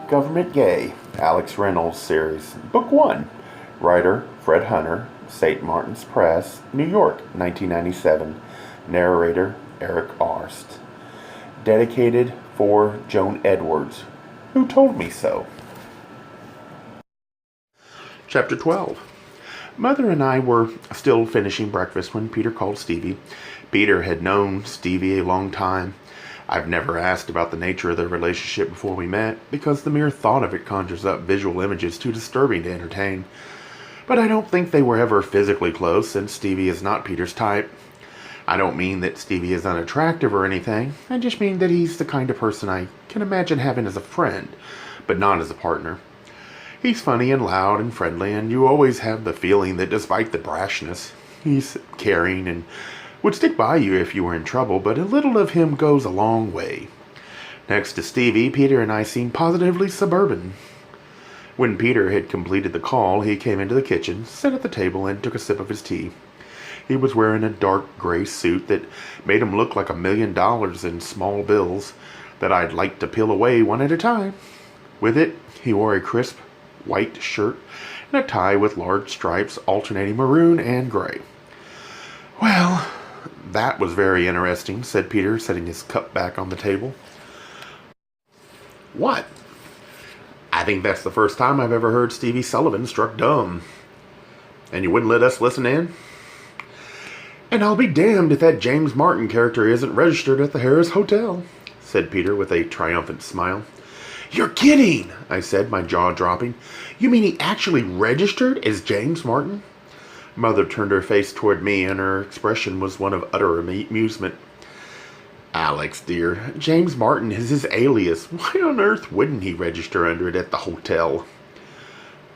Government Gay, Alex Reynolds series, Book 1. Writer, Fred Hunter, St. Martin's Press, New York, 1997. Narrator, Eric Arst. Dedicated for Joan Edwards, who told me so. Chapter 12. Mother and I were still finishing breakfast when Peter called Stevie. Peter had known Stevie a long time. I've never asked about the nature of their relationship before we met, because the mere thought of it conjures up visual images too disturbing to entertain. But I don't think they were ever physically close, and Stevie is not Peter's type. I don't mean that Stevie is unattractive or anything. I just mean that he's the kind of person I can imagine having as a friend, but not as a partner. He's funny and loud and friendly, and you always have the feeling that despite the brashness, he's caring and would stick by you if you were in trouble, but a little of him goes a long way. Next to Stevie, Peter and I seemed positively suburban. When Peter had completed the call, he came into the kitchen, sat at the table, and took a sip of his tea. He was wearing a dark gray suit that made him look like $1 million in small bills that I'd like to peel away one at a time. With it, he wore a crisp white shirt and a tie with large stripes alternating maroon and gray. "Well, that was very interesting," said Peter, setting his cup back on the table. "What?" "I think that's the first time I've ever heard Stevie Sullivan struck dumb." "And you wouldn't let us listen in?" "And I'll be damned if that James Martin character isn't registered at the Harris Hotel," said Peter with a triumphant smile. "You're kidding," I said, my jaw dropping. "You mean he actually registered as James Martin?" Mother turned her face toward me, and her expression was one of utter amusement. "Alex, dear, James Martin is his alias. Why on earth wouldn't he register under it at the hotel?"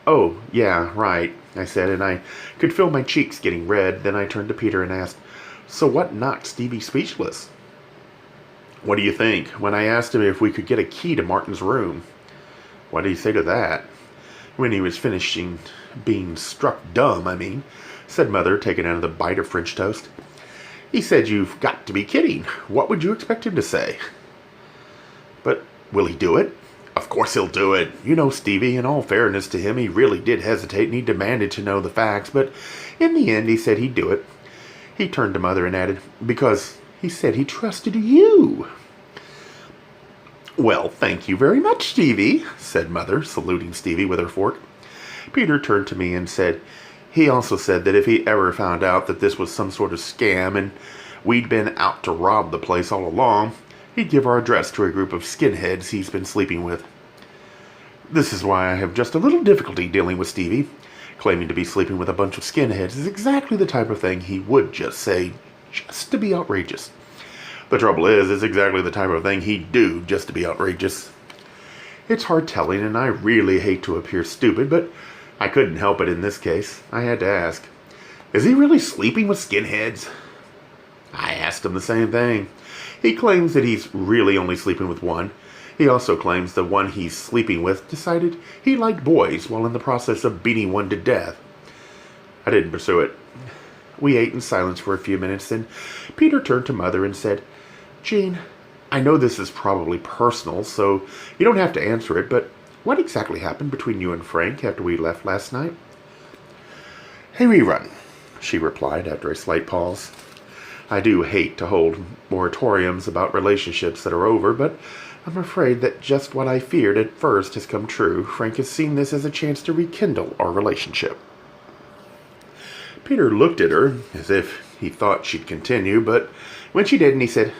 "Oh, yeah, right," I said, and I could feel my cheeks getting red. Then I turned to Peter and asked, "So what knocked Stevie speechless?" "What do you think, when I asked him if we could get a key to Martin's room?" "What did he say to that?" "When he was finishing being struck dumb, I mean," said Mother, taking another bite of French toast. "He said, 'You've got to be kidding. What would you expect him to say?'" "But will he do it?" "Of course he'll do it. You know Stevie. In all fairness to him, he really did hesitate, and he demanded to know the facts, but in the end he said he'd do it." He turned to Mother and added, "Because he said he trusted you." "Well, thank you very much, Stevie," said Mother, saluting Stevie with her fork. Peter turned to me and said, "He also said that if he ever found out that this was some sort of scam and we'd been out to rob the place all along, he'd give our address to a group of skinheads he's been sleeping with. This is why I have just a little difficulty dealing with Stevie. Claiming to be sleeping with a bunch of skinheads is exactly the type of thing he would just say, just to be outrageous. The trouble is, it's exactly the type of thing he'd do just to be outrageous. It's hard telling, and I really hate to appear stupid, but I couldn't help it in this case. I had to ask, is he really sleeping with skinheads?" I asked him the same thing. He claims that he's really only sleeping with one. He also claims the one he's sleeping with decided he liked boys while in the process of beating one to death. I didn't pursue it. We ate in silence for a few minutes, then Peter turned to Mother and said, "Jean, I know this is probably personal, so you don't have to answer it, but what exactly happened between you and Frank after we left last night?" "A rerun," she replied after a slight pause. "I do hate to hold moratoriums about relationships that are over, but I'm afraid that just what I feared at first has come true. Frank has seen this as a chance to rekindle our relationship." Peter looked at her as if he thought she'd continue, but when she didn't, he said,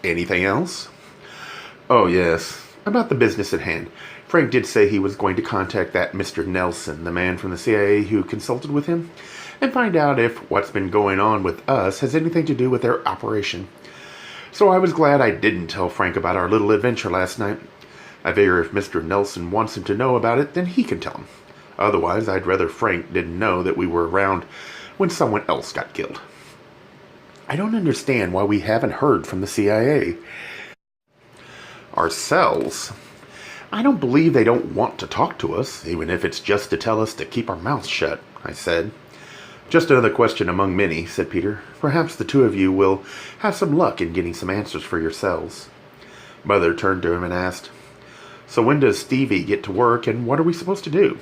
"Anything else?" "Oh, yes. About the business at hand. Frank did say he was going to contact that Mr. Nelson, the man from the CIA who consulted with him, and find out if what's been going on with us has anything to do with their operation. So I was glad I didn't tell Frank about our little adventure last night. I figure if Mr. Nelson wants him to know about it, then he can tell him. Otherwise, I'd rather Frank didn't know that we were around when someone else got killed. I don't understand why we haven't heard from the CIA. Ourselves? I don't believe they don't want to talk to us, even if it's just to tell us to keep our mouths shut," I said. "Just another question among many," said Peter. "Perhaps the two of you will have some luck in getting some answers for yourselves." Mother turned to him and asked, So when does Stevie get to work, and what are we supposed to do?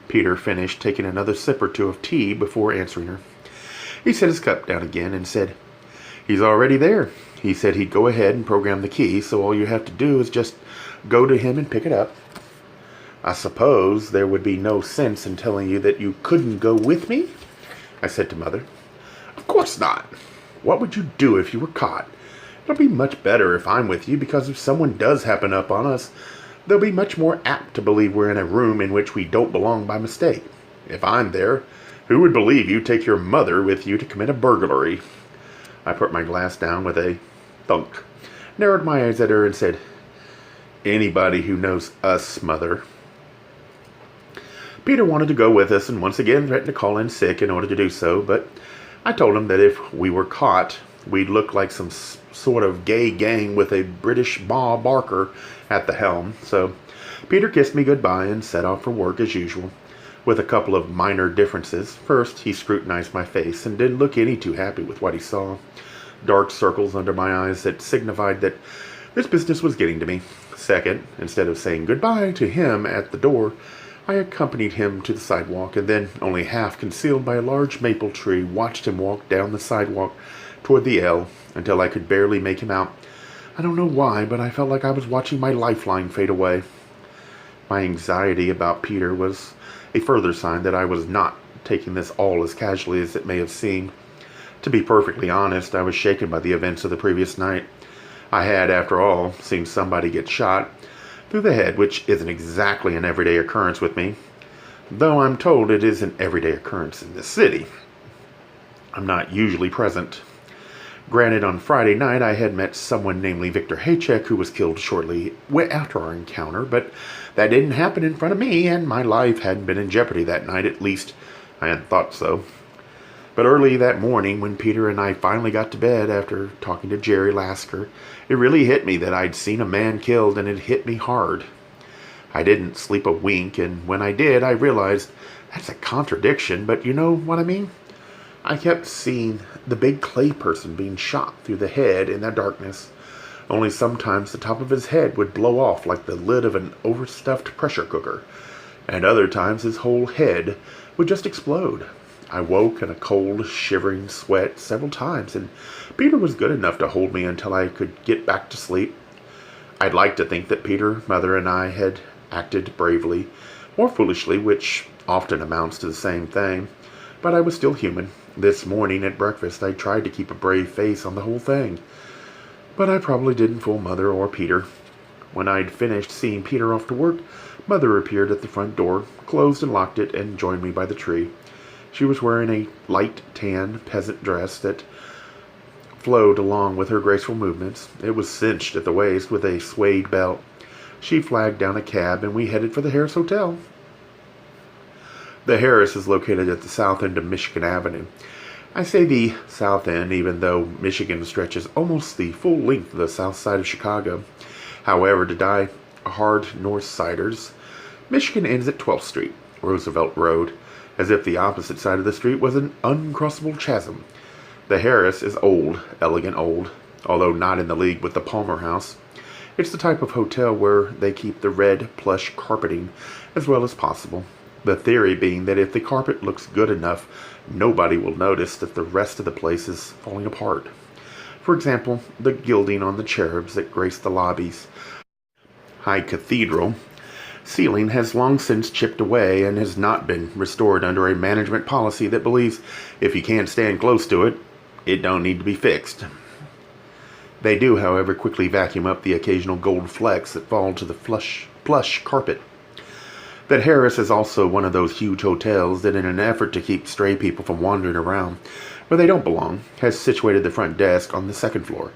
Peter finished taking another sip or two of tea before answering her. He set his cup down again and said, "He's already there. He said he'd go ahead and program the key, so all you have to do is just go to him and pick it up. I suppose there would be no sense in telling you that you couldn't go with me?" I said to Mother. "Of course not. What would you do if you were caught? It'll be much better if I'm with you, because if someone does happen up on us, they'll be much more apt to believe we're in a room in which we don't belong by mistake. If I'm there, who would believe you take your mother with you to commit a burglary?" I put my glass down with a thunk, narrowed my eyes at her, and said, "Anybody who knows us, Mother." Peter wanted to go with us and once again threatened to call in sick in order to do so, but I told him that if we were caught, we'd look like some sort of gay gang with a British Bob Barker at the helm. So Peter kissed me goodbye and set off for work as usual, with a couple of minor differences. First, he scrutinized my face and didn't look any too happy with what he saw. Dark circles under my eyes that signified that this business was getting to me. Second, instead of saying goodbye to him at the door, I accompanied him to the sidewalk, and then, only half concealed by a large maple tree, watched him walk down the sidewalk toward the L until I could barely make him out. I don't know why, but I felt like I was watching my lifeline fade away. My anxiety about Peter was a further sign that I was not taking this all as casually as it may have seemed. To be perfectly honest, I was shaken by the events of the previous night. I had, after all, seen somebody get shot through the head, which isn't exactly an everyday occurrence with me, though I'm told it is an everyday occurrence in this city. I'm not usually present. Granted, on Friday night I had met someone named Victor Haycheck who was killed shortly after our encounter, but that didn't happen in front of me, and my life hadn't been in jeopardy that night. At least I hadn't thought so. But early that morning, when Peter and I finally got to bed after talking to Jerry Lasker, it really hit me that I'd seen a man killed, and it hit me hard. I didn't sleep a wink, and when I did, I realized that's a contradiction, but you know what I mean? I kept seeing the big clay person being shot through the head in the darkness, only sometimes the top of his head would blow off like the lid of an overstuffed pressure cooker, and other times his whole head would just explode. I woke in a cold, shivering sweat several times, and Peter was good enough to hold me until I could get back to sleep. I'd like to think that Peter, Mother, and I had acted bravely, or foolishly, which often amounts to the same thing, but I was still human. This morning at breakfast I tried to keep a brave face on the whole thing, but I probably didn't fool Mother or Peter. When I'd finished seeing Peter off to work, Mother appeared at the front door, closed and locked it, and joined me by the tree. She was wearing a light tan peasant dress that flowed along with her graceful movements. It was cinched at the waist with a suede belt. She flagged down a cab, and we headed for the Harris Hotel. The Harris is located at the south end of Michigan Avenue. I say the south end, even though Michigan stretches almost the full length of the south side of Chicago. However, to die hard north-siders, Michigan ends at 12th Street, Roosevelt Road, as if the opposite side of the street was an uncrossable chasm. The Harris is old, elegant old, although not in the league with the Palmer House. It's the type of hotel where they keep the red plush carpeting as well as possible. The theory being that if the carpet looks good enough, nobody will notice that the rest of the place is falling apart. For example, the gilding on the cherubs that grace the lobby's high cathedral ceiling has long since chipped away and has not been restored under a management policy that believes if you can't stand close to it, it don't need to be fixed. They do, however, quickly vacuum up the occasional gold flecks that fall to the plush carpet. But Harris is also one of those huge hotels that, in an effort to keep stray people from wandering around where they don't belong, has situated the front desk on the second floor,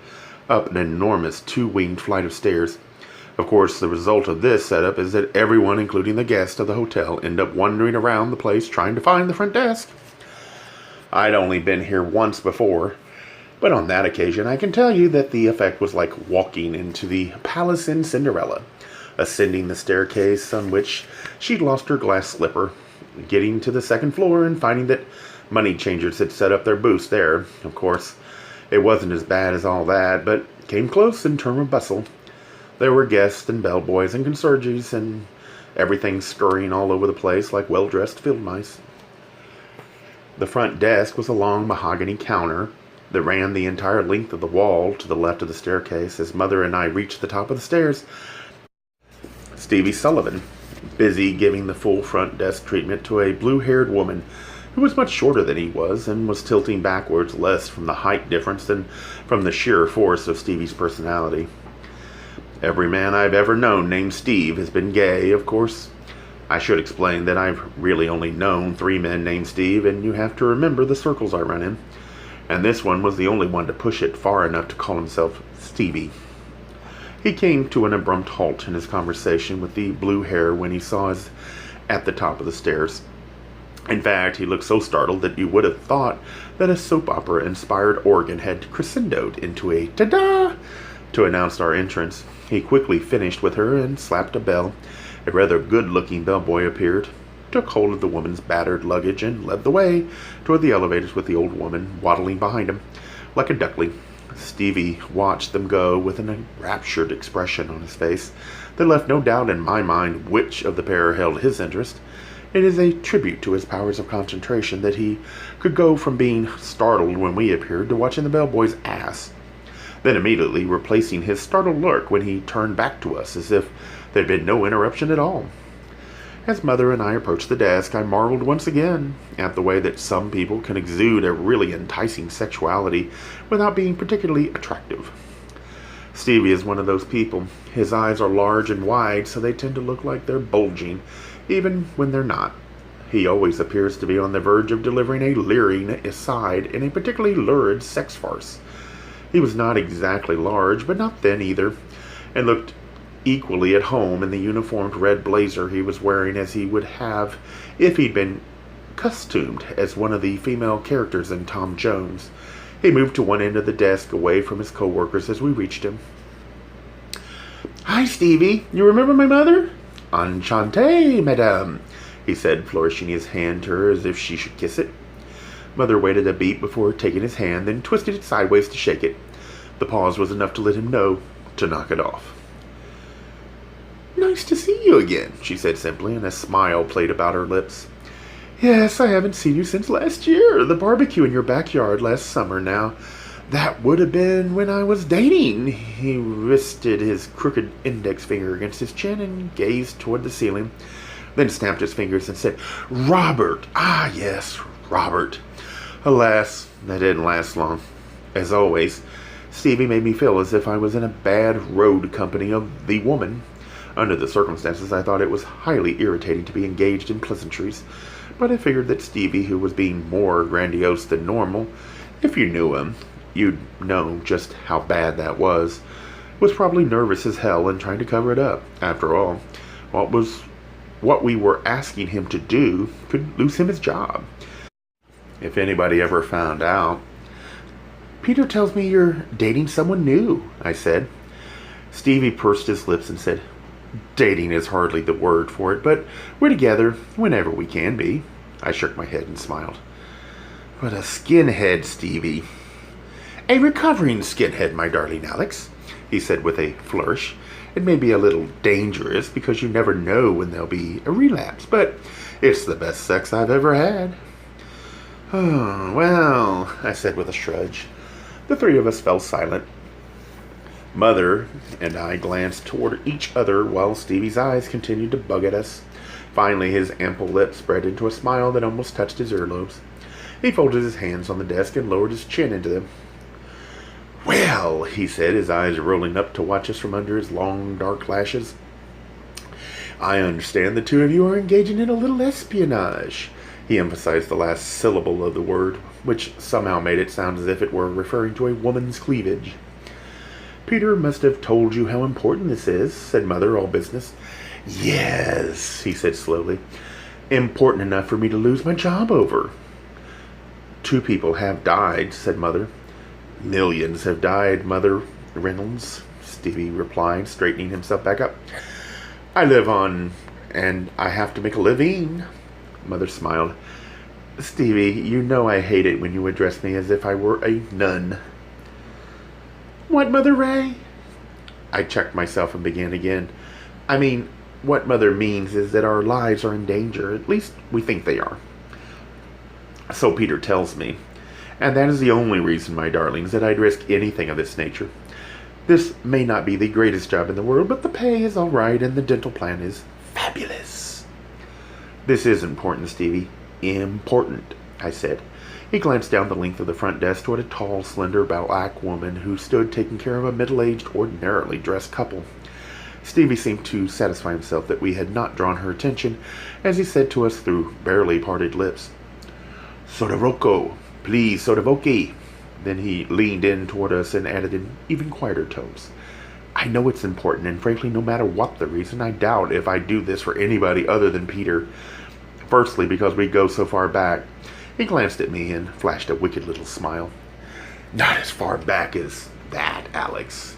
up an enormous two-winged flight of stairs. Of course, the result of this setup is that everyone, including the guests of the hotel, end up wandering around the place trying to find the front desk. I'd only been here once before, but on that occasion I can tell you that the effect was like walking into the palace in Cinderella, ascending the staircase on which she'd lost her glass slipper, getting to the second floor and finding that money changers had set up their booths there. Of course, it wasn't as bad as all that, but came close in terms of bustle. There were guests and bellboys and concierges and everything scurrying all over the place like well-dressed field mice. The front desk was a long mahogany counter that ran the entire length of the wall to the left of the staircase. As Mother and I reached the top of the stairs, Stevie Sullivan, busy giving the full front desk treatment to a blue-haired woman who was much shorter than he was and was tilting backwards less from the height difference than from the sheer force of Stevie's personality. Every man I've ever known named Steve has been gay, of course. I should explain that I've really only known 3 men named Steve, and you have to remember the circles I run in. And this one was the only one to push it far enough to call himself Stevie. He came to an abrupt halt in his conversation with the blue hair when he saw us at the top of the stairs. In fact, he looked so startled that you would have thought that a soap opera-inspired organ had crescendoed into a ta-da to announce our entrance. He quickly finished with her and slapped a bell. A rather good-looking bellboy appeared, took hold of the woman's battered luggage, and led the way toward the elevators with the old woman waddling behind him like a duckling. Stevie watched them go with an enraptured expression on his face that left no doubt in my mind which of the pair held his interest. It is a tribute to his powers of concentration that he could go from being startled when we appeared to watching the bellboy's ass, then immediately replacing his startled look when he turned back to us as if there had been no interruption at all. As Mother and I approached the desk, I marveled once again at the way that some people can exude a really enticing sexuality without being particularly attractive. Stevie is one of those people. His eyes are large and wide, so they tend to look like they're bulging, even when they're not. He always appears to be on the verge of delivering a leering aside in a particularly lurid sex farce. He was not exactly large, but not thin either, and looked equally at home in the uniformed red blazer he was wearing as he would have if he'd been costumed as one of the female characters in Tom Jones. He moved to one end of the desk away from his co-workers as we reached him. "Hi, Stevie. You remember my mother?" "Enchanté, madame," he said, flourishing his hand to her as if she should kiss it. Mother waited a beat before taking his hand, then twisted it sideways to shake it. The pause was enough to let him know to knock it off. "Nice to see you again," she said simply, and a smile played about her lips. "Yes, I haven't seen you since last year. The barbecue in your backyard last summer. Now, that would have been when I was dating." He rested his crooked index finger against his chin and gazed toward the ceiling, then snapped his fingers and said, "Robert. Ah, yes, Robert." Alas, that didn't last long. As always, Stevie made me feel as if I was in a bad road company of the woman. Under the circumstances, I thought it was highly irritating to be engaged in pleasantries, but I figured that Stevie, who was being more grandiose than normal, if you knew him, you'd know just how bad that was probably nervous as hell and trying to cover it up. After all, what we were asking him to do could lose him his job. If anybody ever found out. "Peter tells me you're dating someone new," I said. Stevie pursed his lips and said, "Dating is hardly the word for it, but we're together whenever we can be." I shook my head and smiled. "But a skinhead, Stevie." "A recovering skinhead, my darling Alex," he said with a flourish. "It may be a little dangerous because you never know when there'll be a relapse, but it's the best sex I've ever had." "Oh, well," I said with a shrug. The 3 of us fell silent. Mother and I glanced toward each other while Stevie's eyes continued to bug at us. Finally, his ample lips spread into a smile that almost touched his earlobes. He folded his hands on the desk and lowered his chin into them. "Well," he said, his eyes rolling up to watch us from under his long, dark lashes, "I understand the 2 of you are engaging in a little espionage." He emphasized the last syllable of the word, which somehow made it sound as if it were referring to a woman's cleavage. "Peter must have told you how important this is," said Mother, all business. "Yes," he said slowly. "Important enough for me to lose my job over." "2 people have died," said Mother. "Millions have died, Mother Reynolds," Stevie replied, straightening himself back up. "I live on, and I have to make a living." Mother smiled. "Stevie, you know I hate it when you address me as if I were a nun." "What, Mother Ray?" I checked myself and began again. I mean, what Mother means is that our lives are in danger. At least we think they are. So Peter tells me. And that is the only reason, my darlings, that I'd risk anything of this nature. This may not be the greatest job in the world, but the pay is all right and the dental plan is fabulous. This is important, Stevie. Important, I said. He glanced down the length of the front desk toward a tall, slender, black woman who stood taking care of a middle-aged, ordinarily dressed couple. Stevie seemed to satisfy himself that we had not drawn her attention, as he said to us through barely parted lips, "Sodavoko, please, Sodavoki." Then he leaned in toward us and added in even quieter tones, "I know it's important, and frankly, no matter what the reason, I doubt if I'd do this for anybody other than Peter. Firstly, because we go so far back." He glanced at me and flashed a wicked little smile. "Not as far back as that, Alex."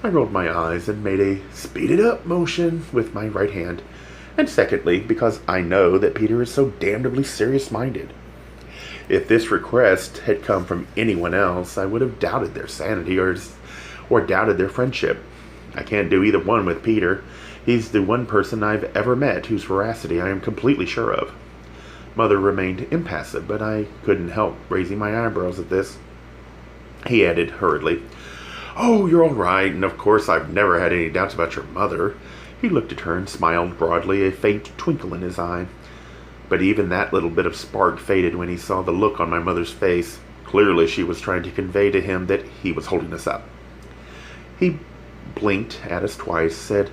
I rolled my eyes and made a speed-it-up motion with my right hand. And secondly, because I know that Peter is so damnably serious-minded. If this request had come from anyone else, I would have doubted their sanity or doubted their friendship. I can't do either one with Peter. He's the one person I've ever met whose veracity I am completely sure of. Mother remained impassive, but I couldn't help raising my eyebrows at this. He added hurriedly, "Oh, you're all right, and of course I've never had any doubts about your mother." He looked at her and smiled broadly, a faint twinkle in his eye. But even that little bit of spark faded when he saw the look on my mother's face. Clearly she was trying to convey to him that he was holding us up. He blinked at us twice, said,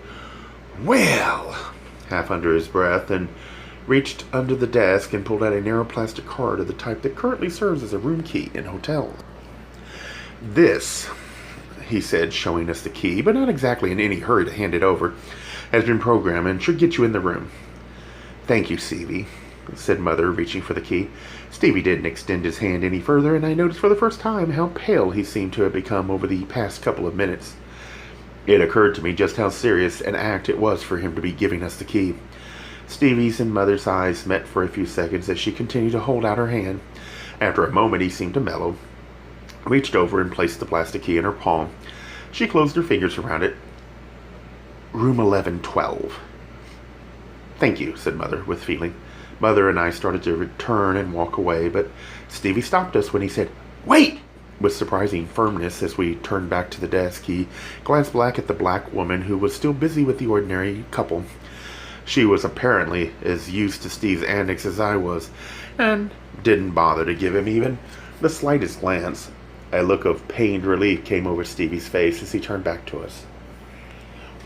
"Well," half under his breath, and reached under the desk and pulled out a narrow plastic card of the type that currently serves as a room key in hotels. "This," he said, showing us the key, but not exactly in any hurry to hand it over, "has been programmed and should get you in the room." "Thank you, Stevie," said Mother, reaching for the key. Stevie didn't extend his hand any further, and I noticed for the first time how pale he seemed to have become over the past couple of minutes. It occurred to me just how serious an act it was for him to be giving us the key. Stevie's and Mother's eyes met for a few seconds as she continued to hold out her hand. After a moment he seemed to mellow, reached over and placed the plastic key in her palm. She closed her fingers around it. "Room 1112. "Thank you," said Mother with feeling. Mother and I started to return and walk away, but Stevie stopped us when he said, "Wait!" With surprising firmness as we turned back to the desk, he glanced back at the black woman who was still busy with the ordinary couple. She was apparently as used to Steve's antics as I was, and didn't bother to give him even the slightest glance. A look of pained relief came over Stevie's face as he turned back to us.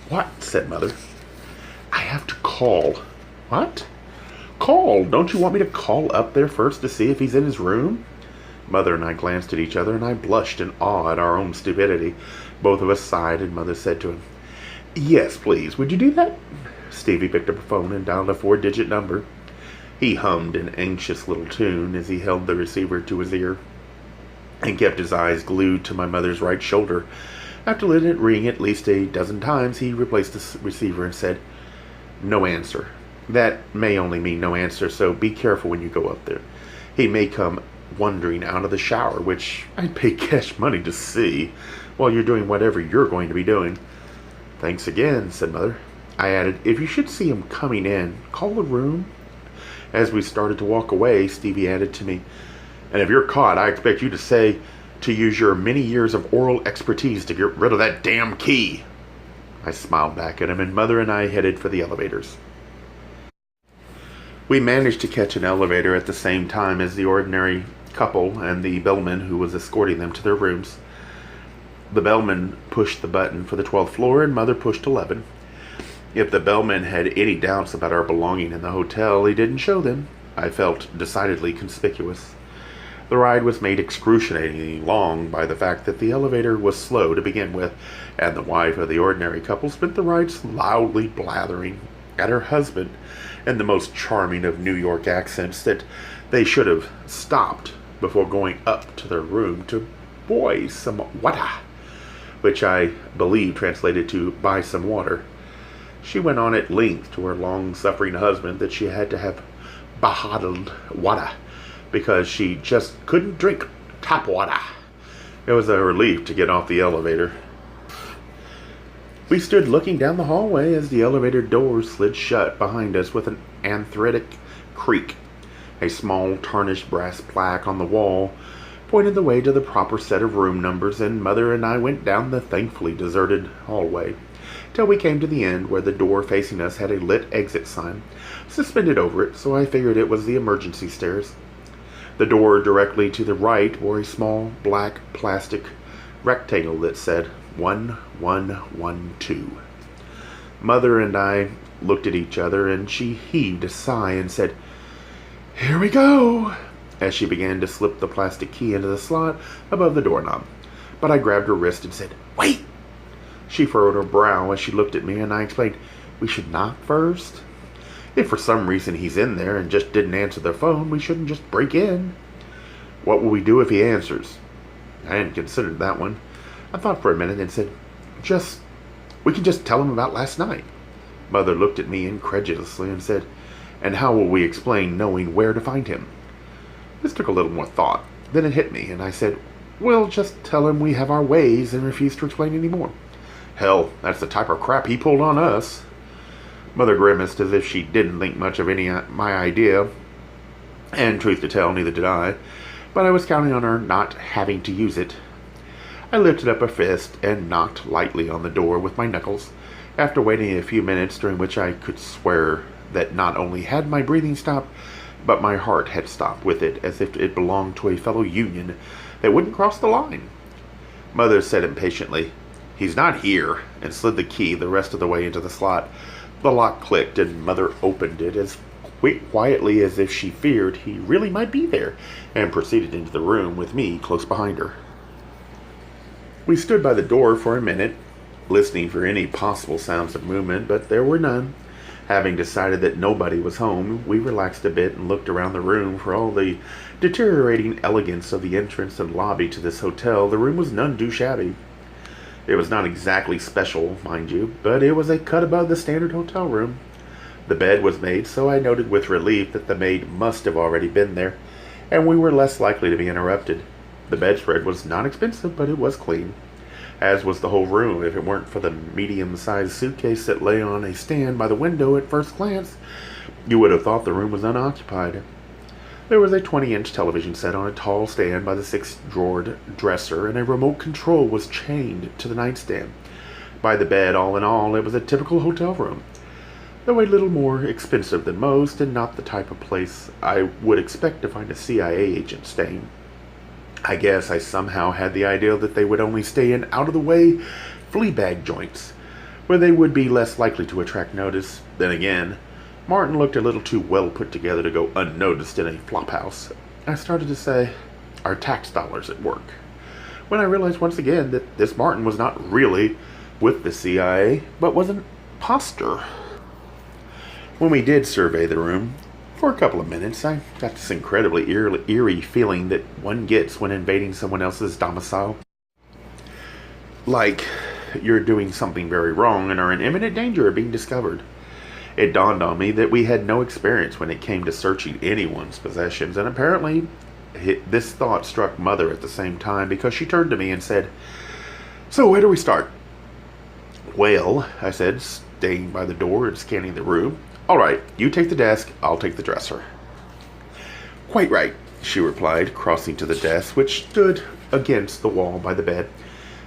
"What?" said Mother. "I have to call." "What?" "Call? Don't you want me to call up there first to see if he's in his room?" Mother and I glanced at each other, and I blushed in awe at our own stupidity. Both of us sighed, and Mother said to him, "Yes, please. Would you do that?" Stevie picked up a phone and dialed a 4-digit number. He hummed an anxious little tune as he held the receiver to his ear and kept his eyes glued to my mother's right shoulder. After letting it ring at least a dozen times, he replaced the receiver and said, "No answer. That may only mean no answer, so be careful when you go up there. He may come wandering out of the shower, which I'd pay cash money to see, while you're doing whatever you're going to be doing." "Thanks again," said Mother. I added, "If you should see him coming in, call the room." As we started to walk away, Stevie added to me, "And if you're caught, I expect you to use your many years of oral expertise to get rid of that damn key." I smiled back at him, and Mother and I headed for the elevators. We managed to catch an elevator at the same time as the ordinary couple and the bellman who was escorting them to their rooms. The bellman pushed the button for the 12th floor, and Mother pushed 11. If the bellman had any doubts about our belonging in the hotel, he didn't show them. I felt decidedly conspicuous. The ride was made excruciatingly long by the fact that the elevator was slow to begin with, and the wife of the ordinary couple spent the ride loudly blathering at her husband in the most charming of New York accents that they should have stopped before going up to their room to boy some water, which I believe translated to buy some water. She went on at length to her long-suffering husband that she had to have bottled water because she just couldn't drink tap water. It was a relief to get off the elevator. We stood looking down the hallway as the elevator door slid shut behind us with an anthritic creak. A small tarnished brass plaque on the wall pointed the way to the proper set of room numbers, and Mother and I went down the thankfully deserted hallway till we came to the end where the door facing us had a lit exit sign suspended over it, so I figured it was the emergency stairs. The door directly to the right bore a small black plastic rectangle that said 1112. Mother and I looked at each other, and she heaved a sigh and said, "Here we go," as she began to slip the plastic key into the slot above the doorknob. But I grabbed her wrist and said, "Wait!" She furrowed her brow as she looked at me, and I explained, "We should knock first. If for some reason he's in there and just didn't answer the phone, we shouldn't just break in." "What will we do if he answers?" I hadn't considered that one. I thought for a minute and said, We can just tell him about last night." Mother looked at me incredulously and said, "And how will we explain knowing where to find him?" This took a little more thought. Then it hit me, and I said, "We'll just tell him we have our ways and refuse to explain any more." "Hell, that's the type of crap he pulled on us." Mother grimaced as if she didn't think much of my idea, and truth to tell, neither did I, but I was counting on her not having to use it. I lifted up a fist and knocked lightly on the door with my knuckles, after waiting a few minutes during which I could swear that not only had my breathing stopped, but my heart had stopped with it, as if it belonged to a fellow union that wouldn't cross the line. Mother said impatiently, "He's not here," and slid the key the rest of the way into the slot. The lock clicked, and Mother opened it as quietly as if she feared he really might be there, and proceeded into the room with me close behind her. We stood by the door for a minute, listening for any possible sounds of movement, but there were none. Having decided that nobody was home, we relaxed a bit and looked around the room. For all the deteriorating elegance of the entrance and lobby to this hotel, the room was none too shabby. It was not exactly special, mind you, but it was a cut above the standard hotel room. The bed was made, so I noted with relief that the maid must have already been there, and we were less likely to be interrupted. The bedspread was not expensive, but it was clean, as was the whole room. If it weren't for the medium-sized suitcase that lay on a stand by the window at first glance, you would have thought the room was unoccupied. There was a 20-inch television set on a tall stand by the 6-drawered dresser, and a remote control was chained to the nightstand. By the bed, all in all, it was a typical hotel room, though a little more expensive than most, and not the type of place I would expect to find a CIA agent staying. I guess I somehow had the idea that they would only stay in out-of-the-way flea-bag joints, where they would be less likely to attract notice. Then again, Martin looked a little too well put together to go unnoticed in a flophouse. I started to say, our tax dollars at work, when I realized once again that this Martin was not really with the CIA, but was an imposter. When we did survey the room, for a couple of minutes, I got this incredibly eerie feeling that one gets when invading someone else's domicile. Like you're doing something very wrong and are in imminent danger of being discovered. It dawned on me that we had no experience when it came to searching anyone's possessions, and apparently this thought struck Mother at the same time, because she turned to me and said, "So where do we start?" "Well," I said, staying by the door and scanning the room, "all right, you take the desk, I'll take the dresser." "Quite right," she replied, crossing to the desk, which stood against the wall by the bed.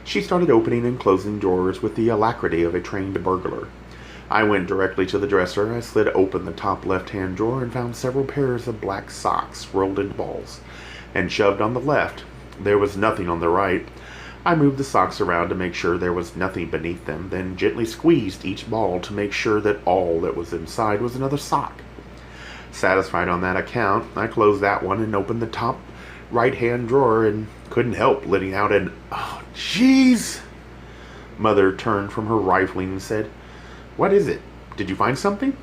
She started opening and closing drawers with the alacrity of a trained burglar. I went directly to the dresser. I slid open the top left-hand drawer and found several pairs of black socks rolled into balls and shoved on the left. There was nothing on the right. I moved the socks around to make sure there was nothing beneath them, then gently squeezed each ball to make sure that all that was inside was another sock. Satisfied on that account, I closed that one and opened the top right-hand drawer and couldn't help letting out an, "Oh, jeez!" Mother turned from her rifling and said, "What is it? Did you find something?"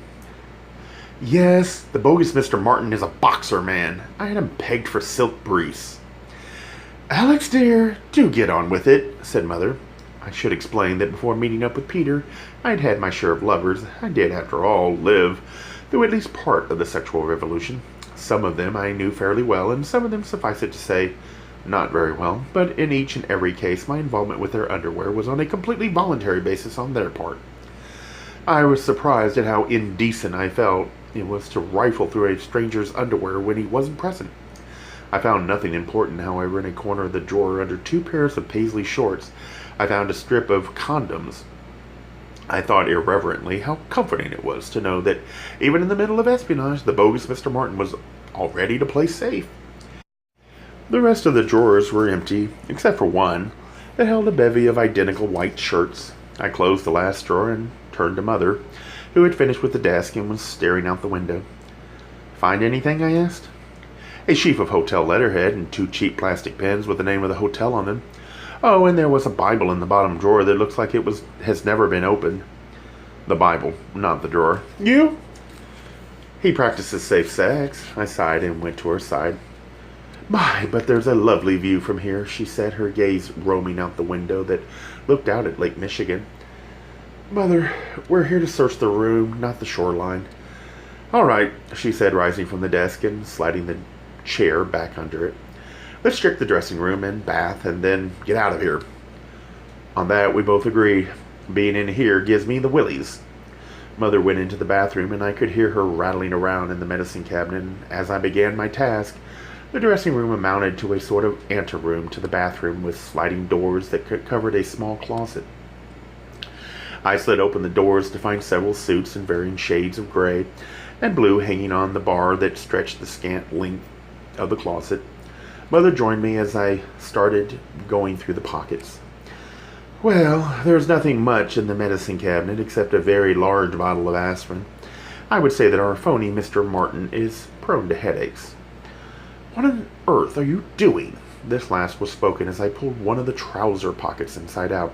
"Yes, the bogus Mr. Martin is a boxer, man. I had him pegged for silk breeze." "Alex, dear, do get on with it," said Mother. I should explain that before meeting up with Peter, I'd had my share of lovers. I did, after all, live through at least part of the sexual revolution. Some of them I knew fairly well, and some of them, suffice it to say, Not very well, but in each and every case, my involvement with their underwear was on a completely voluntary basis on their part. I was surprised at how indecent I felt it was to rifle through a stranger's underwear when he wasn't present. I found nothing important, however. In a corner of the drawer under two pairs of paisley shorts, I found a strip of condoms. I thought irreverently how comforting it was to know that even in the middle of espionage, the bogus Mr. Martin was all ready to play safe. The rest of the drawers were empty, except for one that held a bevy of identical white shirts. I closed the last drawer and turned to Mother, who had finished with the desk and was staring out the window. "Find anything?" I asked. "A sheaf of hotel letterhead and two cheap plastic pens with the name of the hotel on them. Oh, and there was a Bible in the bottom drawer that looks like has never been opened." "The Bible, not the drawer." "You?" "He practices safe sex." I sighed and went to her side. "My, but there's a lovely view from here," she said, her gaze roaming out the window that looked out at Lake Michigan. "Mother, we're here to search the room, not the shoreline." "All right," she said, rising from the desk and sliding the chair back under it. "Let's check the dressing room and bath and then get out of here." On that, we both agreed. Being in here gives me the willies. Mother went into the bathroom, and I could hear her rattling around in the medicine cabinet. And as I began my task, the dressing room amounted to a sort of anteroom to the bathroom with sliding doors that covered a small closet. I slid open the doors to find several suits in varying shades of gray and blue hanging on the bar that stretched the scant length of the closet. Mother joined me as I started going through the pockets. "Well, there's nothing much in the medicine cabinet except a very large bottle of aspirin. I would say that our phony Mr. Martin is prone to headaches." "What on earth are you doing?" This last was spoken as I pulled one of the trouser pockets inside out.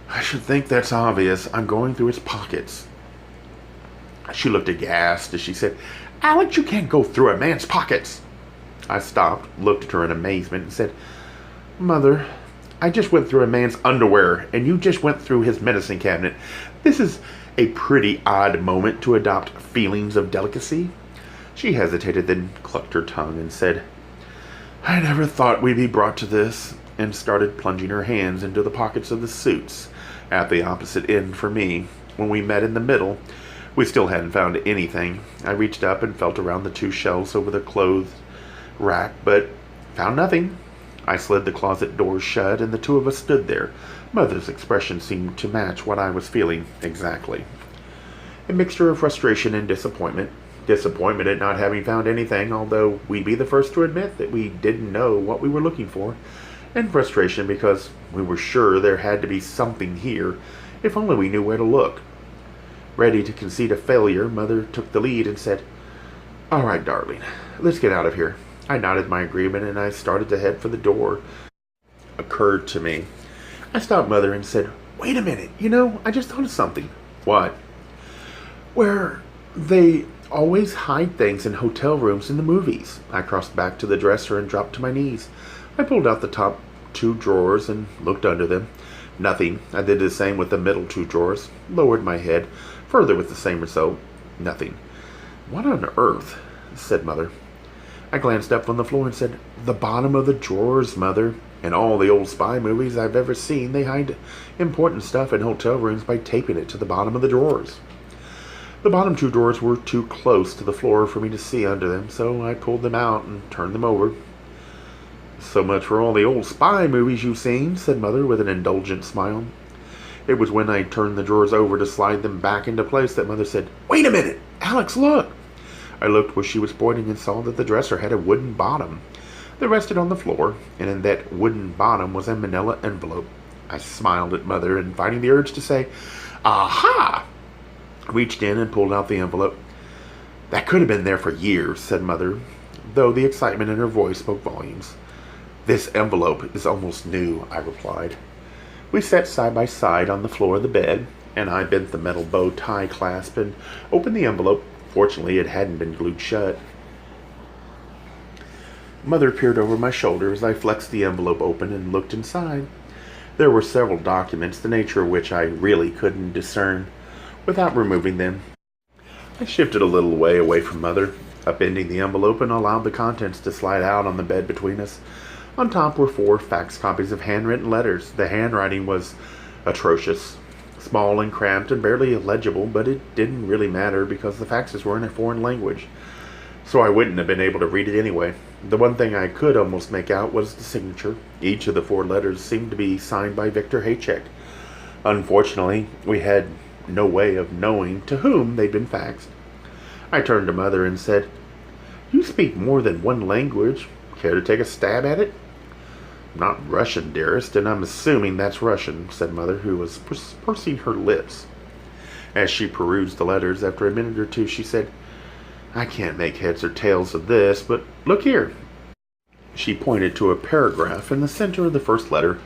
"I should think that's obvious. I'm going through his pockets." She looked aghast as she said, "Alex, you can't go through a man's pockets." I stopped, looked at her in amazement, and said, "Mother, I just went through a man's underwear, and you just went through his medicine cabinet. This is a pretty odd moment to adopt feelings of delicacy." She hesitated, then clucked her tongue and said, "I never thought we'd be brought to this," and started plunging her hands into the pockets of the suits at the opposite end for me. When we met in the middle, we still hadn't found anything. I reached up and felt around the two shelves over the clothes rack, but found nothing. I slid the closet doors shut, and the two of us stood there. Mother's expression seemed to match what I was feeling exactly. A mixture of frustration and disappointment. Disappointment at not having found anything, although we'd be the first to admit that we didn't know what we were looking for. And frustration because we were sure there had to be something here, if only we knew where to look. Ready to concede a failure, Mother took the lead and said, "All right, darling, let's get out of here." I nodded my agreement, and I started to head for the door. Occurred to me. I stopped Mother and said, "Wait a minute, I just thought of something." "What?" "Where they always hide things in hotel rooms in the movies." I crossed back to the dresser and dropped to my knees. I pulled out the top two drawers and looked under them. Nothing. I did the same with the middle two drawers. Lowered my head, further with the same result. Nothing. "What on earth?" said Mother. I glanced up from the floor and said, "The bottom of the drawers, Mother. In all the old spy movies I've ever seen, they hide important stuff in hotel rooms by taping it to the bottom of the drawers." The bottom two drawers were too close to the floor for me to see under them, so I pulled them out and turned them over. "So much for all the old spy movies you've seen," said Mother with an indulgent smile. It was when I turned the drawers over to slide them back into place that Mother said, "Wait a minute! Alex, look!" I looked where she was pointing and saw that the dresser had a wooden bottom that rested on the floor, and in that wooden bottom was a manila envelope. I smiled at Mother, and finding the urge to say, "Aha!" reached in and pulled out the envelope. "That could have been there for years," said Mother, though the excitement in her voice spoke volumes. "This envelope is almost new," I replied. We sat side by side on the floor of the bed, and I bent the metal bow tie clasp and opened the envelope. Fortunately, it hadn't been glued shut. Mother peered over my shoulder as I flexed the envelope open and looked inside. There were several documents, the nature of which I really couldn't discern without removing them. I shifted a little way away from Mother, upending the envelope, and allowed the contents to slide out on the bed between us. On top were 4 fax copies of handwritten letters. The handwriting was atrocious, small and cramped and barely legible, but it didn't really matter because the faxes were in a foreign language, so I wouldn't have been able to read it anyway. The one thing I could almost make out was the signature. Each of the 4 letters seemed to be signed by Victor Haycheck. Unfortunately, we had no way of knowing to whom they'd been faxed. I turned to Mother and said, "You speak more than one language. Care to take a stab at it?" "Not Russian, dearest, and I'm assuming that's Russian," said Mother, who was pursing her lips. As she perused the letters, after a minute or two, she said, "I can't make heads or tails of this, but look here." She pointed to a paragraph in the center of the first letter.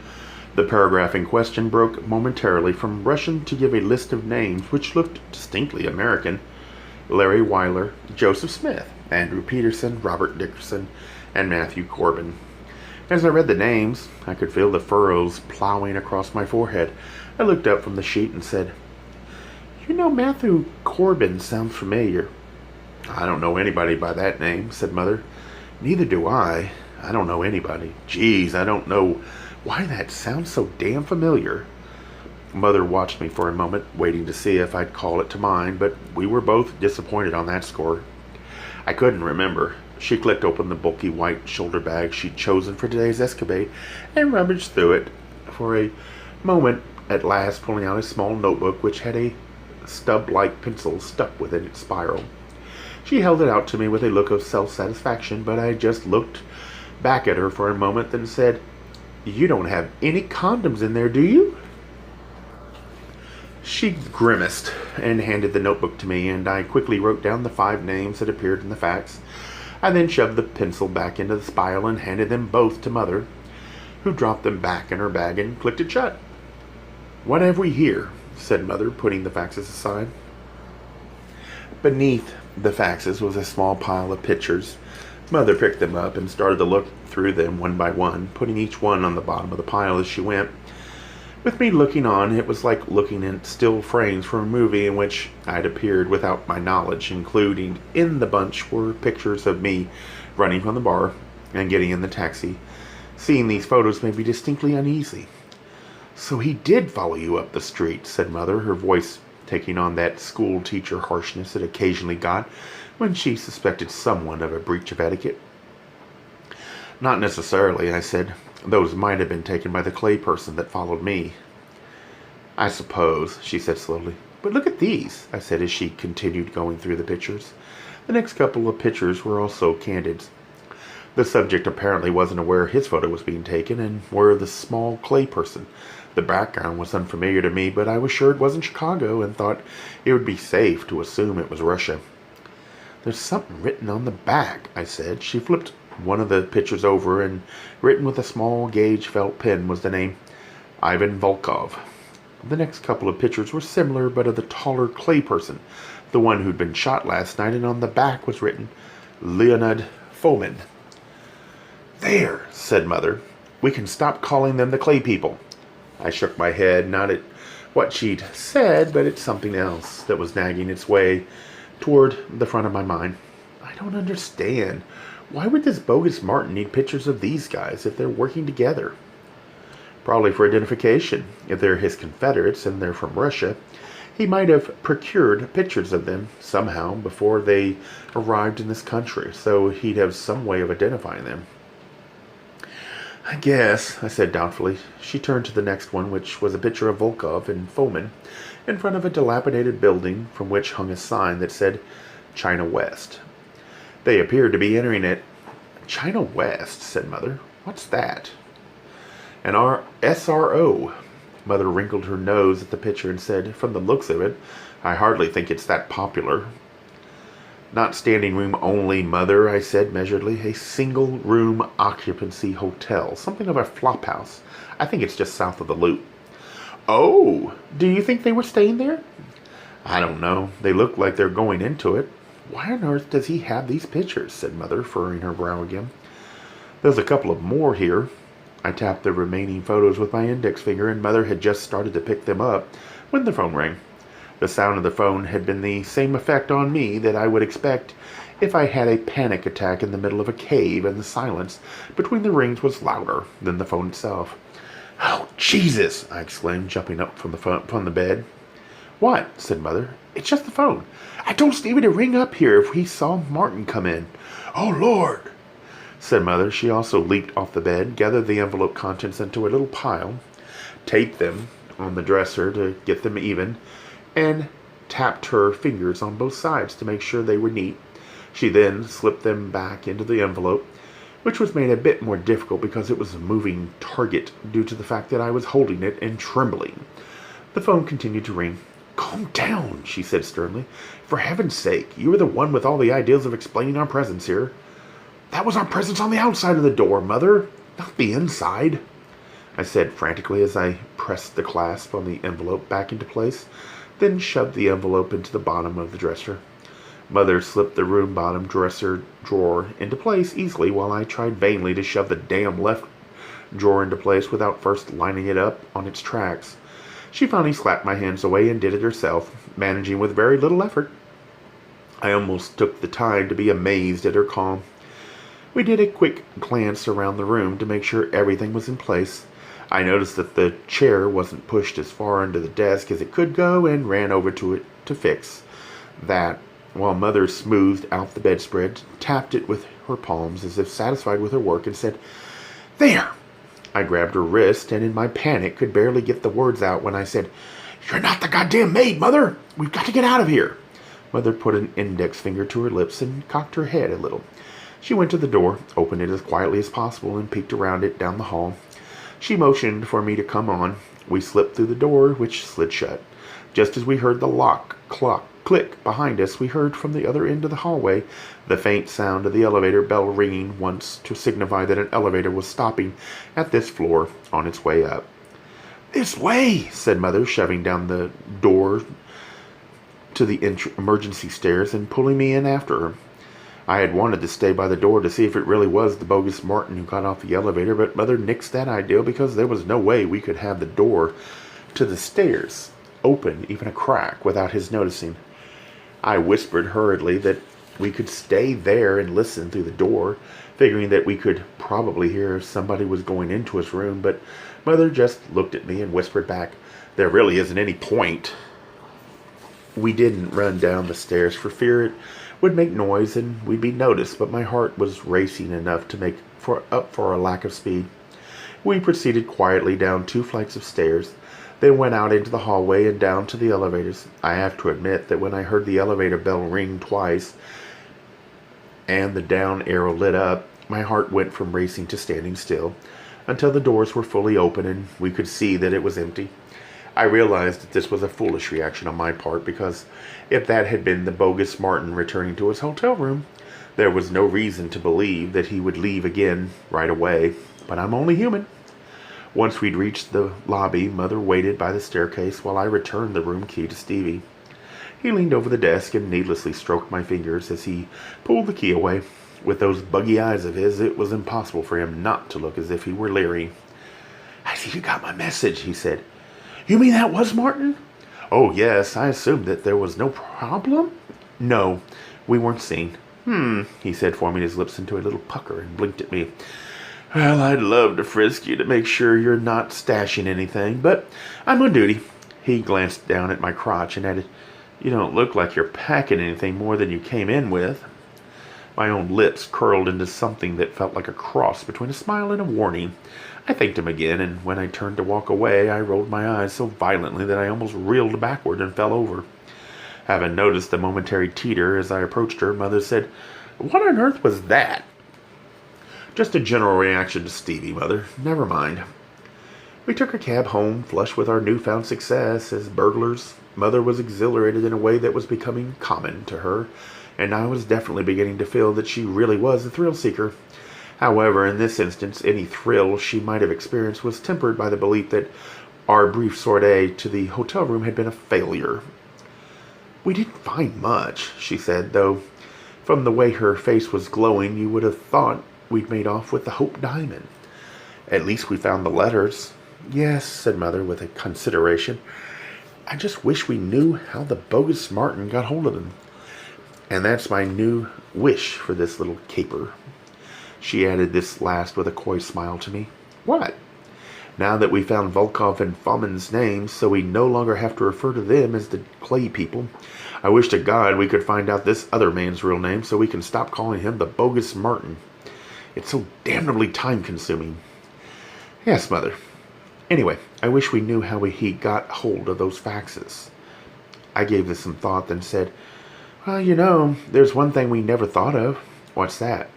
The paragraph in question broke momentarily from Russian to give a list of names which looked distinctly American: Larry Weiler, Joseph Smith, Andrew Peterson, Robert Dickerson, and Matthew Corbin. As I read the names, I could feel the furrows plowing across my forehead. I looked up from the sheet and said, "You know, Matthew Corbin sounds familiar." "I don't know anybody by that name," said Mother. "Neither do I. I don't know anybody. Geez, I don't know why that sounds so damn familiar." Mother watched me for a moment, waiting to see if I'd call it to mind, but we were both disappointed on that score. I couldn't remember. She clicked open the bulky white shoulder bag she'd chosen for today's escapade and rummaged through it for a moment, at last pulling out a small notebook which had a stub-like pencil stuck within its spiral. She held it out to me with a look of self-satisfaction, but I just looked back at her for a moment, then said, "You don't have any condoms in there, do you?" She grimaced and handed the notebook to me, and I quickly wrote down the 5 names that appeared in the fax. I then shoved the pencil back into the spiral and handed them both to Mother, who dropped them back in her bag and clicked it shut. "What have we here?" said Mother, putting the faxes aside. Beneath the faxes was a small pile of pictures. Mother picked them up and started to look through them one by one, putting each one on the bottom of the pile as she went. With me looking on, it was like looking at still frames from a movie in which I'd appeared without my knowledge. Including in the bunch were pictures of me running from the bar and getting in the taxi. Seeing these photos made me distinctly uneasy. "So he did follow you up the street," said Mother, her voice taking on that school teacher harshness it occasionally got when she suspected someone of a breach of etiquette. "Not necessarily," I said. "Those might have been taken by the clay person that followed me." "I suppose," she said slowly. "But look at these," I said as she continued going through the pictures. The next couple of pictures were also candids. The subject apparently wasn't aware his photo was being taken, and were the small clay person. The background was unfamiliar to me, but I was sure it wasn't Chicago and thought it would be safe to assume it was Russia. "There's something written on the back," I said. She flipped one of the pictures over, and written with a small gauge felt pen was the name Ivan Volkov. The next couple of pictures were similar, but of the taller clay person, the one who'd been shot last night, and on the back was written Leonid Fomin. "There," said Mother. "We can stop calling them the clay people." I shook my head, not at what she'd said, but at something else that was nagging its way toward the front of my mind. "I don't understand. Why would this bogus Martin need pictures of these guys if they're working together?" "Probably for identification. If they're his Confederates and they're from Russia, he might have procured pictures of them somehow before they arrived in this country, so he'd have some way of identifying them." "I guess," I said doubtfully. She turned to the next one, which was a picture of Volkov and Fomin in front of a dilapidated building from which hung a sign that said China West. They appeared to be entering it. "China West," said Mother. "What's that?" "An SRO. Mother wrinkled her nose at the picture and said, "From the looks of it, I hardly think it's that popular." "Not standing room only, Mother," I said measuredly. "A single-room occupancy hotel. Something of a flop house. I think it's just south of the Loop." "Oh! Do you think they were staying there?" "I don't know. They look like they're going into it." "Why on earth does he have these pictures?" said Mother, furrowing her brow again. "There's a couple of more here." I tapped the remaining photos with my index finger, and Mother had just started to pick them up when the phone rang. The sound of the phone had been the same effect on me that I would expect if I had a panic attack in the middle of a cave and the silence between the rings was louder than the phone itself. "Oh, Jesus!" I exclaimed, jumping up from the bed. "What?" said Mother. "It's just the phone. I told Stevie to ring up here if he saw Martin come in." "Oh, Lord!" said Mother. She also leaped off the bed, gathered the envelope contents into a little pile, taped them on the dresser to get them even, and tapped her fingers on both sides to make sure they were neat. She then slipped them back into the envelope, which was made a bit more difficult because it was a moving target due to the fact that I was holding it and trembling. The phone continued to ring. "Calm down," she said sternly. "For heaven's sake, you were the one with all the ideas of explaining our presence here." "That was our presence on the outside of the door, Mother, not the inside," I said frantically as I pressed the clasp on the envelope back into place, then shoved the envelope into the bottom of the dresser. Mother slipped the room bottom dresser drawer into place easily while I tried vainly to shove the damn left drawer into place without first lining it up on its tracks. She finally slapped my hands away and did it herself, managing with very little effort. I almost took the time to be amazed at her calm. We did a quick glance around the room to make sure everything was in place. I noticed that the chair wasn't pushed as far under the desk as it could go and ran over to it to fix that, while Mother smoothed out the bedspread, tapped it with her palms as if satisfied with her work, and said, "There!" I grabbed her wrist and in my panic could barely get the words out when I said, "You're not the goddamn maid, Mother! We've got to get out of here!" Mother put an index finger to her lips and cocked her head a little. She went to the door, opened it as quietly as possible, and peeked around it down the hall. She motioned for me to come on. We slipped through the door, which slid shut. Just as we heard the lock click behind us, we heard from the other end of the hallway the faint sound of the elevator bell ringing once to signify that an elevator was stopping at this floor on its way up. "This way," said Mother, shoving down the door to the emergency stairs and pulling me in after her. I had wanted to stay by the door to see if it really was the bogus Martin who got off the elevator, but Mother nixed that idea because there was no way we could have the door to the stairs open even a crack without his noticing. I whispered hurriedly that we could stay there and listen through the door, figuring that we could probably hear if somebody was going into his room, but Mother just looked at me and whispered back, "There really isn't any point." We didn't run down the stairs for fear it would make noise and we'd be noticed, but my heart was racing enough to make up for a lack of speed. We proceeded quietly down 2 flights of stairs, then went out into the hallway and down to the elevators. I have to admit that when I heard the elevator bell ring twice and the down arrow lit up, my heart went from racing to standing still until the doors were fully open and we could see that it was empty. I realized that this was a foolish reaction on my part because if that had been the bogus Martin returning to his hotel room, there was no reason to believe that he would leave again right away. But I'm only human. Once we'd reached the lobby, Mother waited by the staircase while I returned the room key to Stevie. He leaned over the desk and needlessly stroked my fingers as he pulled the key away. With those buggy eyes of his, it was impossible for him not to look as if he were leery. "I see you got my message," he said. "You mean that was Martin?" "Oh, yes. I assumed that there was no problem." "No, we weren't seen." He said, forming his lips into a little pucker and blinked at me. "Well, I'd love to frisk you to make sure you're not stashing anything, but I'm on duty." He glanced down at my crotch and added, "You don't look like you're packing anything more than you came in with." My own lips curled into something that felt like a cross between a smile and a warning. I thanked him again, and when I turned to walk away, I rolled my eyes so violently that I almost reeled backward and fell over. Having noticed the momentary teeter as I approached her, Mother said, "What on earth was that?" "Just a general reaction to Stevie, Mother. Never mind." We took a cab home, flushed with our newfound success as burglars. Mother was exhilarated in a way that was becoming common to her, and I was definitely beginning to feel that she really was a thrill-seeker. However, in this instance, any thrill she might have experienced was tempered by the belief that our brief sortie to the hotel room had been a failure. "We didn't find much," she said, though from the way her face was glowing, you would have thought we'd made off with the Hope Diamond. "At least we found the letters." "Yes," said Mother with a consideration. "I just wish we knew how the bogus Martin got hold of them. And that's my new wish for this little caper. She added this last with a coy smile to me. What? Now that we found Volkov and Fomin's names, so we no longer have to refer to them as the Clay people, I wish to God we could find out this other man's real name so we can stop calling him the bogus Martin. It's so damnably time-consuming. Yes, Mother. Anyway, I wish we knew how he got hold of those faxes. I gave this some thought, then said, well, there's one thing we never thought of. What's that?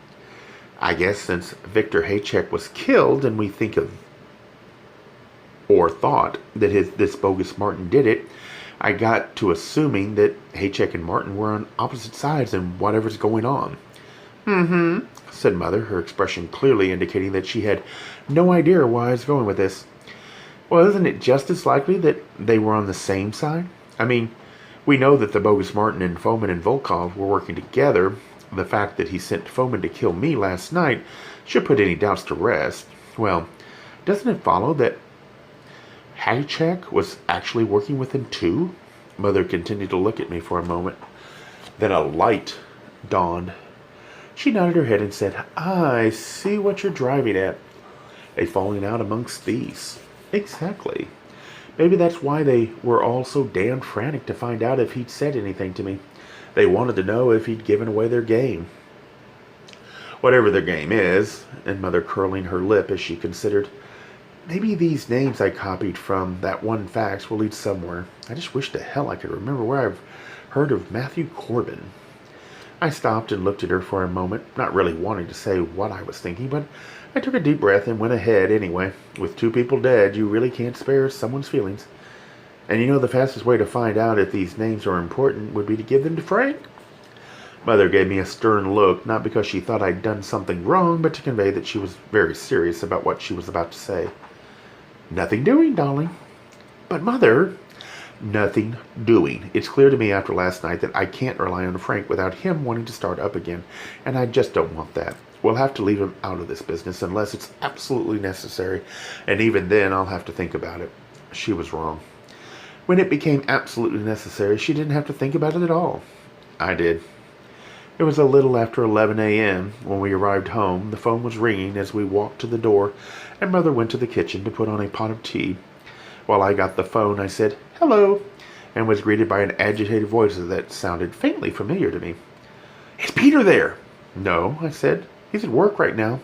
I guess since Victor Haychek was killed and we think of or thought that this bogus Martin did it, I got to assuming that Haychek and Martin were on opposite sides in whatever's going on. Mm-hmm, said Mother, her expression clearly indicating that she had no idea why I was going with this. Well, isn't it just as likely that they were on the same side? I mean, we know that the bogus Martin and Fomin and Volkov were working together. The fact that he sent Fomin to kill me last night should put any doubts to rest. Well, doesn't it follow that Haychek was actually working with him too? Mother continued to look at me for a moment. Then a light dawned. She nodded her head and said, I see what you're driving at. A falling out amongst thieves. Exactly. Maybe that's why they were all so damn frantic to find out if he'd said anything to me. They wanted to know if he'd given away their game. Whatever their game is, and Mother curling her lip as she considered, maybe these names I copied from that one fax will lead somewhere. I just wish to hell I could remember where I've heard of Matthew Corbin. I stopped and looked at her for a moment, not really wanting to say what I was thinking, but I took a deep breath and went ahead anyway. With 2 people dead, you really can't spare someone's feelings. And the fastest way to find out if these names are important would be to give them to Frank. Mother gave me a stern look, not because she thought I'd done something wrong, but to convey that she was very serious about what she was about to say. Nothing doing, darling. But Mother, nothing doing. It's clear to me after last night that I can't rely on Frank without him wanting to start up again, and I just don't want that. We'll have to leave him out of this business unless it's absolutely necessary, and even then I'll have to think about it. She was wrong. When it became absolutely necessary, she didn't have to think about it at all. I did. It was a little after 11 a.m. when we arrived home. The phone was ringing as we walked to the door, and Mother went to the kitchen to put on a pot of tea. While I got the phone, I said, hello, and was greeted by an agitated voice that sounded faintly familiar to me. Is Peter there? No, I said. He's at work right now.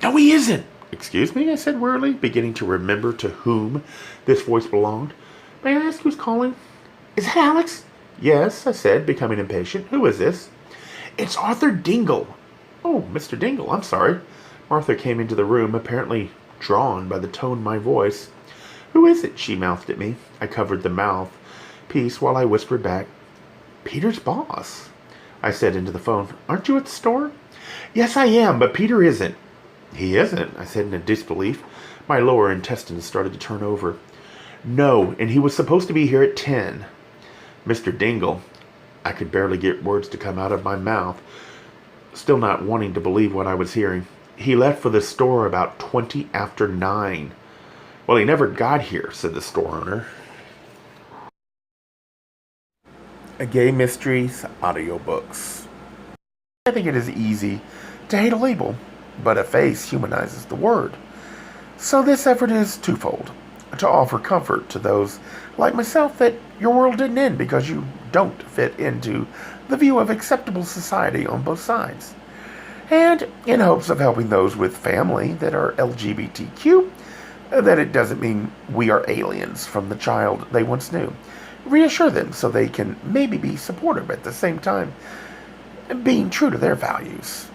No, he isn't. Excuse me, I said wearily, beginning to remember to whom this voice belonged. May I ask who's calling? Is that Alex? Yes, I said, becoming impatient. Who is this? It's Arthur Dingle. Oh, Mr. Dingle, I'm sorry. Martha came into the room, apparently drawn by the tone of my voice. Who is it? She mouthed at me. I covered the mouth piece while I whispered back, Peter's boss. I said into the phone, aren't you at the store? Yes, I am, but Peter isn't. He isn't, I said in disbelief. My lower intestines started to turn over. No, and he was supposed to be here at 10. Mr. Dingle. I could barely get words to come out of my mouth, still not wanting to believe what I was hearing. He left for the store about 20 after 9. Well, he never got here, said the store owner. A Gay Mysteries audiobooks. I think it is easy to hate a label, but a face humanizes the word. So this effort is twofold. To offer comfort to those like myself that your world didn't end because you don't fit into the view of acceptable society on both sides. And in hopes of helping those with family that are LGBTQ, that it doesn't mean we are aliens from the child they once knew. Reassure them so they can maybe be supportive at the same time, being true to their values.